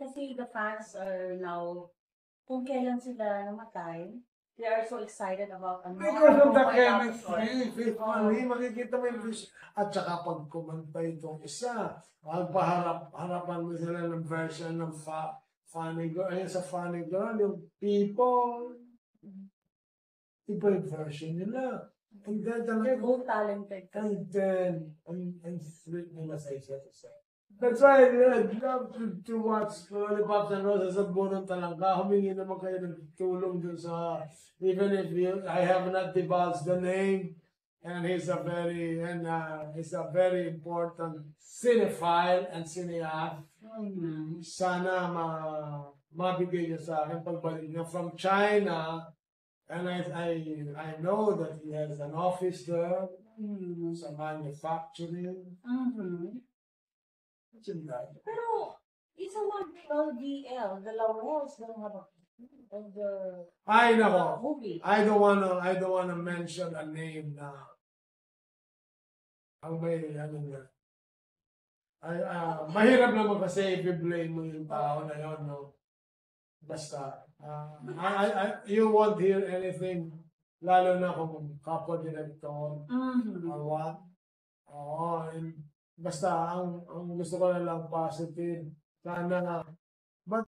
Kasi the fans are now, kung kailan sila namatay, they are so excited about ano. Because of the may chemistry, episode. visually, makikita mo yung visual. At saka pag kumanta itong isa, harapan mo sila ng version ng Funny Girl. Ayun sa Funny Girl, yung people, iba yung version nila. And then, They're both talented. and sweet nila sa isa't isa. That's why I'd love to watch Lollipops and Roses sa Bunong Talangka. Humingi naman kayo ng tulong dun sa, even if I have not divulged the name, and he's a very important cinephile and cineath. Sana mabigay niya sa akin pagbalik niya from China, and I know that he has an office there, sa manufacturing. Pero, it's a one LDL, the Laurels don't have of the Ay nako, movie. I don't wanna mention a name na ang may ano nga. Mahirap naman kasi i-blame mo yung tao na yun, no? Basta, you won't hear anything, lalo na kung kapwa-director or what. Oo, basta ang gusto ko na lang positive. Sana